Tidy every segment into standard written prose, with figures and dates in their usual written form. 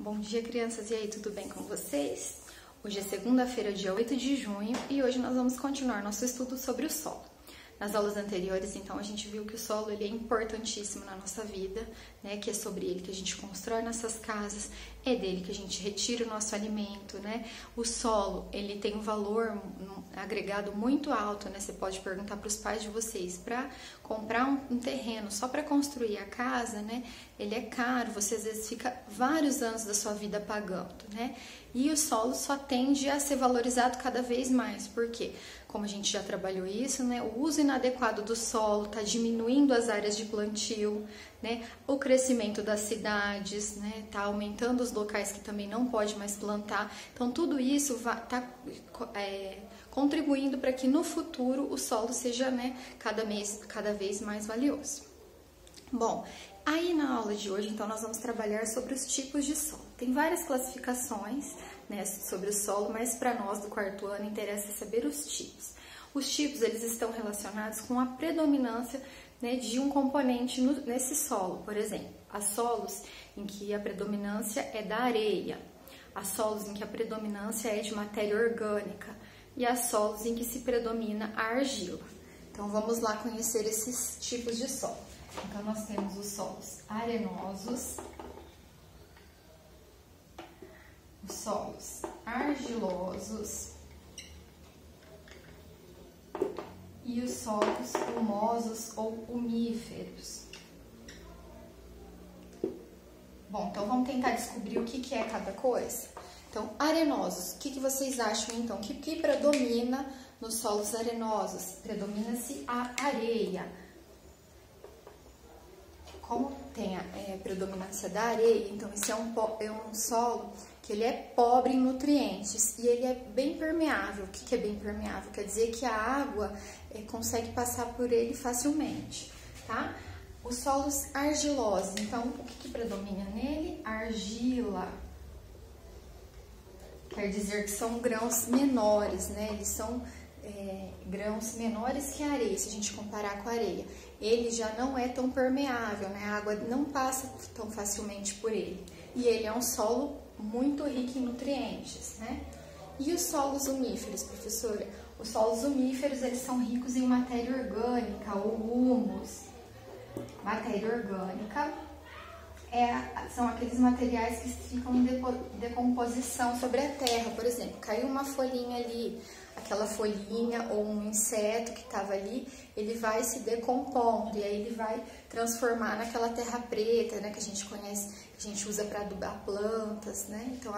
Bom dia, crianças! E aí, tudo bem com vocês? Hoje é segunda-feira, dia 8 de junho, e hoje nós vamos continuar nosso estudo sobre o solo. Nas aulas anteriores, então, a gente viu que o solo ele é importantíssimo na nossa vida, né? Que é sobre ele que a gente constrói nossas casas, é dele que a gente retira o nosso alimento, né? O solo, ele tem um valor agregado muito alto, né? Você pode perguntar para os pais de vocês, para comprar um terreno só para construir a casa, né? Ele é caro, você às vezes fica vários anos da sua vida pagando, né? E o solo só tende a ser valorizado cada vez mais, porque, como a gente já trabalhou isso, né? O uso inadequado do solo está diminuindo as áreas de plantio, né? O crescimento das cidades, né? Tá aumentando os locais que também não pode mais plantar. Então, tudo isso está contribuindo para que no futuro o solo seja, né, cada vez mais valioso. Bom, aí na aula de hoje, então, nós vamos trabalhar sobre os tipos de solo. Tem várias classificações, né, sobre o solo, mas para nós do quarto ano interessa saber os tipos. Os tipos, eles estão relacionados com a predominância, né, de um componente nesse solo. Por exemplo, há solos em que a predominância é da areia, há solos em que a predominância é de matéria orgânica e há solos em que se predomina a argila. Então, vamos lá conhecer esses tipos de solo. Então, nós temos os solos arenosos, os solos argilosos e os solos humosos ou umíferos. Bom, então vamos tentar descobrir o que é cada coisa. Então, arenosos, o que vocês acham então? O que predomina nos solos arenosos? Predomina-se a areia. Como tem a predominância da areia, então esse é um solo que ele é pobre em nutrientes e ele é bem permeável. O que é bem permeável? Quer dizer que a água consegue passar por ele facilmente, tá? Os solos argilosos, então o que predomina nele? Argila. Quer dizer que são grãos menores, né? Eles são grãos menores que a areia, se a gente comparar com a areia. Ele já não é tão permeável, né? A água não passa tão facilmente por ele. E ele é um solo muito rico em nutrientes, né? E os solos umíferos, professora? Os solos umíferos, eles são ricos em matéria orgânica ou humus. Matéria orgânica são aqueles materiais que ficam em decomposição sobre a terra. Por exemplo, caiu uma folhinha ali, aquela folhinha ou um inseto que estava ali, ele vai se decompondo e aí ele vai transformar naquela terra preta, né, que a gente conhece, que a gente usa para adubar plantas, né? Então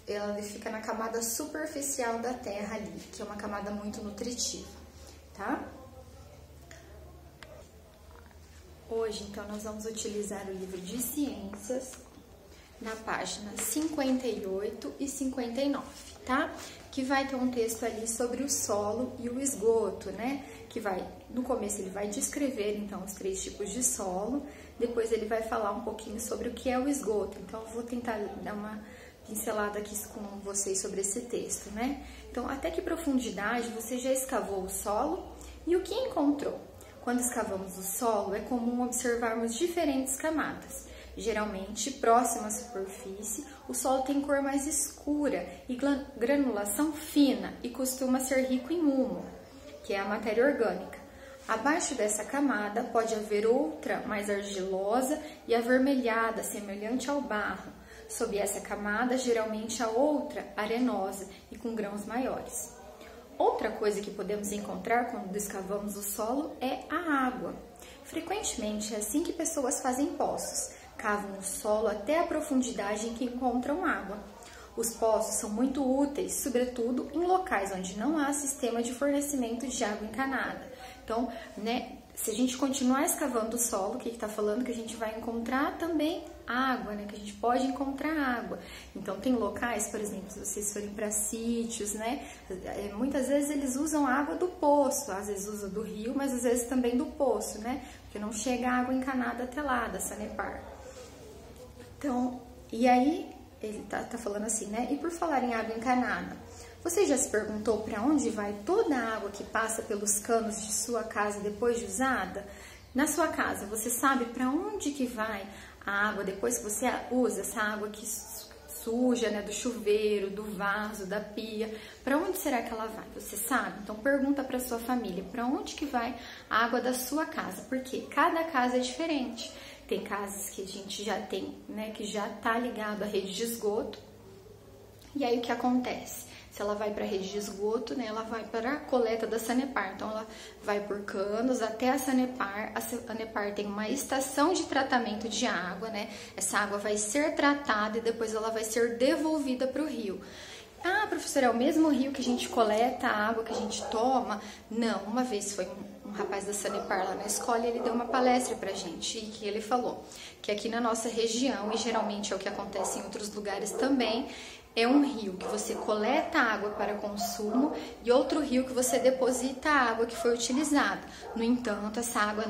ela fica na camada superficial da terra ali, que é uma camada muito nutritiva, tá? Hoje, então, nós vamos utilizar o livro de ciências na página 58 e 59, tá? Que vai ter um texto ali sobre o solo e o esgoto, né? No começo ele vai descrever, então, os 3 tipos de solo, depois ele vai falar um pouquinho sobre o que é o esgoto. Então, eu vou tentar dar uma pincelada aqui com vocês sobre esse texto, né? Então, até que profundidade você já escavou o solo e o que encontrou? Quando escavamos o solo, é comum observarmos diferentes camadas. Geralmente, próximo à superfície, o solo tem cor mais escura e granulação fina e costuma ser rico em humo, que é a matéria orgânica. Abaixo dessa camada pode haver outra mais argilosa e avermelhada, semelhante ao barro. Sob essa camada, geralmente há outra arenosa e com grãos maiores. Outra coisa que podemos encontrar quando escavamos o solo é a água. Frequentemente é assim que pessoas fazem poços, cavam o solo até a profundidade em que encontram água. Os poços são muito úteis, sobretudo em locais onde não há sistema de fornecimento de água encanada. Então, né, se a gente continuar escavando o solo, o que está falando? Que a gente vai encontrar também água, né? Que a gente pode encontrar água. Então, tem locais, por exemplo, se vocês forem para sítios, né? Muitas vezes eles usam água do poço, às vezes usam do rio, mas às vezes também do poço, né? Porque não chega água encanada até lá, da Sanepar. Então, e aí, ele tá falando assim, né? E por falar em água encanada, você já se perguntou para onde vai toda a água que passa pelos canos de sua casa depois de usada? Na sua casa, você sabe para onde que vai a água, depois que você usa essa água que suja, né, do chuveiro, do vaso, da pia, para onde será que ela vai? Você sabe? Então pergunta para sua família, para onde que vai a água da sua casa? Porque cada casa é diferente. Tem casas que a gente já tem, né, que já tá ligado à rede de esgoto. E aí o que acontece? Se ela vai para a rede de esgoto, né, ela vai para a coleta da Sanepar. Então ela vai por canos até a Sanepar. A Sanepar tem uma estação de tratamento de água, né? Essa água vai ser tratada e depois ela vai ser devolvida para o rio. Ah, professora, é o mesmo rio que a gente coleta a água que a gente toma? Não, uma vez foi um rapaz da Sanepar lá na escola e ele deu uma palestra pra gente e que ele falou que aqui na nossa região, e geralmente é o que acontece em outros lugares também, é um rio que você coleta água para consumo e outro rio que você deposita a água que foi utilizada. No entanto, essa água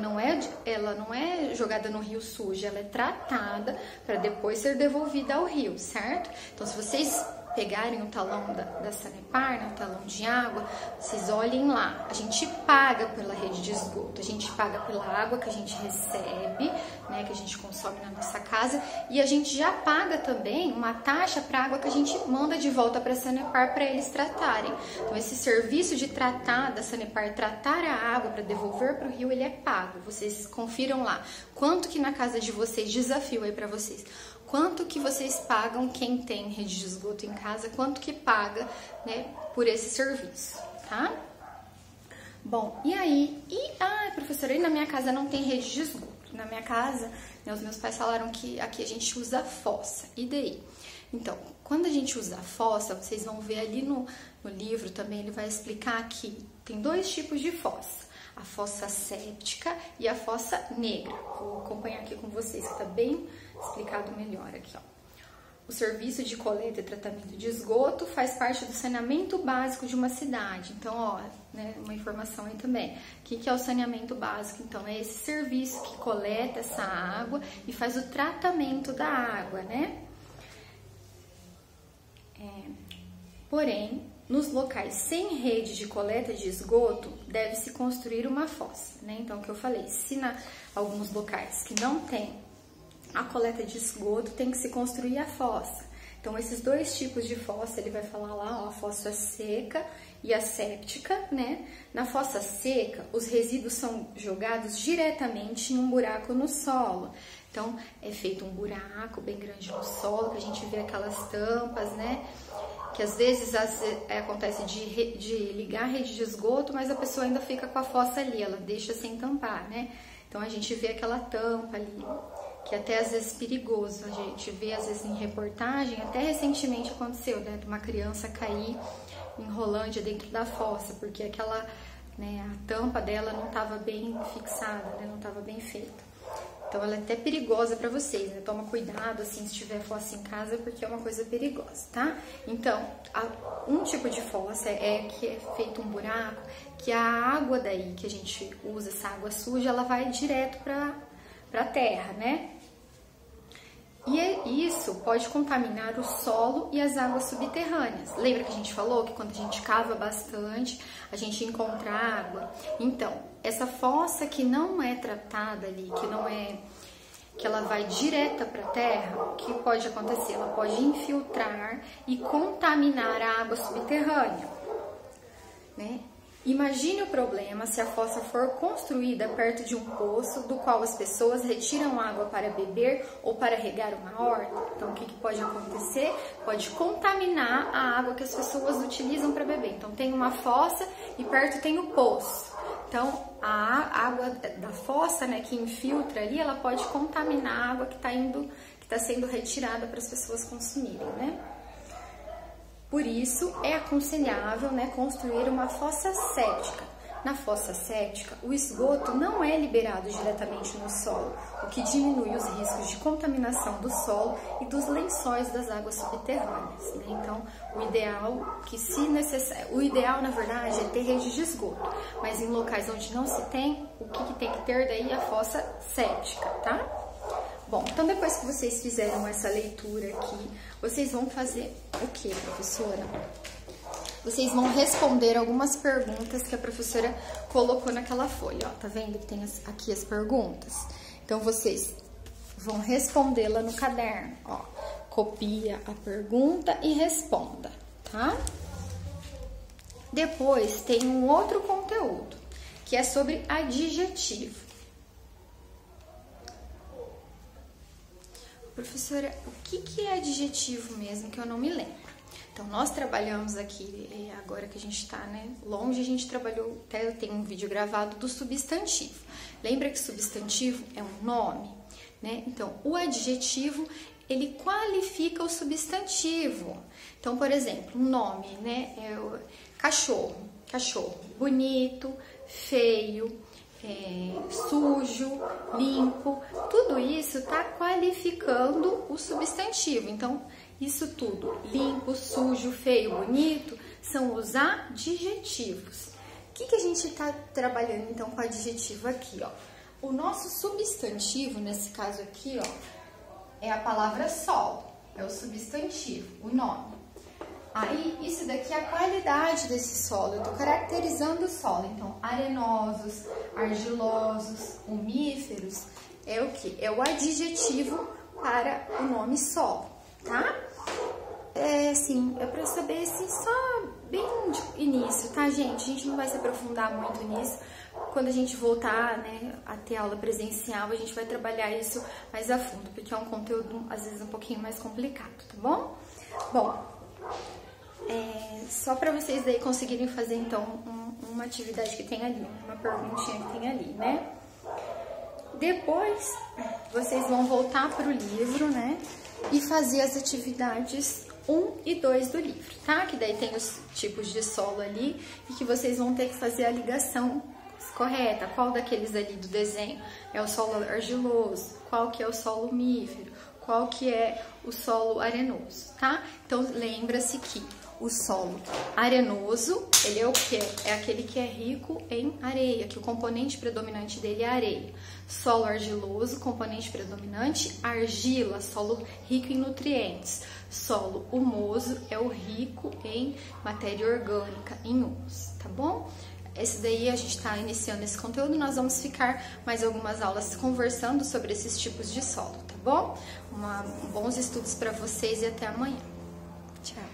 ela não é jogada no rio suja, ela é tratada para depois ser devolvida ao rio, certo? Então, se vocês pegarem o talão da Sanepar, né, o talão de água, vocês olhem lá, a gente paga pela rede de esgoto, a gente paga pela água que a gente recebe, né, que a gente consome na nossa casa, e a gente já paga também uma taxa para a água que a gente manda de volta para a Sanepar para eles tratarem. Então esse serviço de tratar da Sanepar, tratar a água para devolver para o rio, ele é pago. Vocês confiram lá quanto que na casa de vocês, desafio aí para vocês, quanto que vocês pagam, quem tem rede de esgoto em casa, quanto que paga, né, por esse serviço, tá? Bom, e aí, professora, aí na minha casa não tem rede de esgoto. Na minha casa, né, os meus pais falaram que aqui a gente usa fossa. E daí? Então, quando a gente usa fossa, vocês vão ver ali no livro também, ele vai explicar que tem dois tipos de fossa. A fossa séptica e a fossa negra. Vou acompanhar aqui com vocês, que tá bem explicado melhor aqui, ó. O serviço de coleta e tratamento de esgoto faz parte do saneamento básico de uma cidade. Então, ó, né, uma informação aí também. O que é o saneamento básico? Então, é esse serviço que coleta essa água e faz o tratamento da água, né? Porém, nos locais sem rede de coleta de esgoto, deve-se construir uma fossa, né? Então, o que eu falei, se alguns locais que não tem a coleta de esgoto, tem que se construir a fossa. Então, esses dois tipos de fossa, ele vai falar lá, ó, a fossa seca e a séptica, né? Na fossa seca, os resíduos são jogados diretamente em um buraco no solo. Então, é feito um buraco bem grande no solo, que a gente vê aquelas tampas, né? Que às vezes acontece de ligar a rede de esgoto, mas a pessoa ainda fica com a fossa ali, ela deixa sem tampar, né? Então, a gente vê aquela tampa ali, que até às vezes perigoso, a gente vê às vezes em reportagem, até recentemente aconteceu, né, de uma criança cair em Rolândia dentro da fossa, porque aquela, né, a tampa dela não estava bem fixada, né, não estava bem feita. Então ela é até perigosa para vocês, né, toma cuidado assim se tiver fossa em casa, porque é uma coisa perigosa, tá? Então, um tipo de fossa é que é feito um buraco, que a água daí que a gente usa, essa água suja, ela vai direto para a terra, né? E isso pode contaminar o solo e as águas subterrâneas. Lembra que a gente falou que quando a gente cava bastante, a gente encontra água? Então, essa fossa que não é tratada ali, que ela vai direta para a terra, o que pode acontecer? Ela pode infiltrar e contaminar a água subterrânea, né? Imagine o problema se a fossa for construída perto de um poço do qual as pessoas retiram água para beber ou para regar uma horta. Então, o que pode acontecer? Pode contaminar a água que as pessoas utilizam para beber. Então, tem uma fossa e perto tem o poço. Então, a água da fossa, né, que infiltra ali, ela pode contaminar a água que está sendo retirada para as pessoas consumirem, né? Por isso, é aconselhável, né, construir uma fossa séptica. Na fossa séptica, o esgoto não é liberado diretamente no solo, o que diminui os riscos de contaminação do solo e dos lençóis das águas subterrâneas, né? Então, o ideal, na verdade, é ter rede de esgoto, mas em locais onde não se tem, o que tem que ter daí é a fossa séptica, tá? Bom, então depois que vocês fizeram essa leitura aqui, vocês vão fazer o que, professora? Vocês vão responder algumas perguntas que a professora colocou naquela folha, ó. Tá vendo que tem aqui as perguntas? Então, vocês vão respondê-la no caderno, ó. Copia a pergunta e responda, tá? Depois tem um outro conteúdo, que é sobre adjetivo. Professora, o que é adjetivo mesmo, que eu não me lembro? Então, nós trabalhamos aqui, agora que a gente tá, né, longe, a gente trabalhou, até eu tenho um vídeo gravado do substantivo. Lembra que substantivo é um nome, né? Então, o adjetivo, ele qualifica o substantivo. Então, por exemplo, um nome, né, é o cachorro, bonito, feio, sujo, limpo, tudo isso está qualificando o substantivo. Então, isso tudo, limpo, sujo, feio, bonito, são os adjetivos. O que a gente está trabalhando então com adjetivo aqui, ó? O nosso substantivo, nesse caso aqui, ó, é a palavra sol, é o substantivo, o nome. Aí, isso daqui é a qualidade desse solo, eu tô caracterizando o solo. Então, arenosos, argilosos, umíferos, é o que? É o adjetivo para o nome solo, tá? Assim, é pra saber, assim, só bem de início, tá, gente? A gente não vai se aprofundar muito nisso. Quando a gente voltar, né, a ter aula presencial, a gente vai trabalhar isso mais a fundo, porque é um conteúdo, às vezes, um pouquinho mais complicado, tá bom? Bom, só para vocês daí conseguirem fazer, então, uma atividade que tem ali, uma perguntinha que tem ali, né? Depois, vocês vão voltar para o livro, né? E fazer as atividades 1 e 2 do livro, tá? Que daí tem os tipos de solo ali e que vocês vão ter que fazer a ligação correta. Qual daqueles ali do desenho é o solo argiloso? Qual que é o solo umífero? Qual que é o solo arenoso, tá? Então, lembra-se que o solo arenoso, ele é o quê? É aquele que é rico em areia, que o componente predominante dele é areia. Solo argiloso, componente predominante, argila, solo rico em nutrientes. Solo humoso é o rico em matéria orgânica, em humus, tá bom? Esse daí a gente está iniciando esse conteúdo, nós vamos ficar mais algumas aulas conversando sobre esses tipos de solo, tá bom? Bons estudos para vocês e até amanhã. Tchau!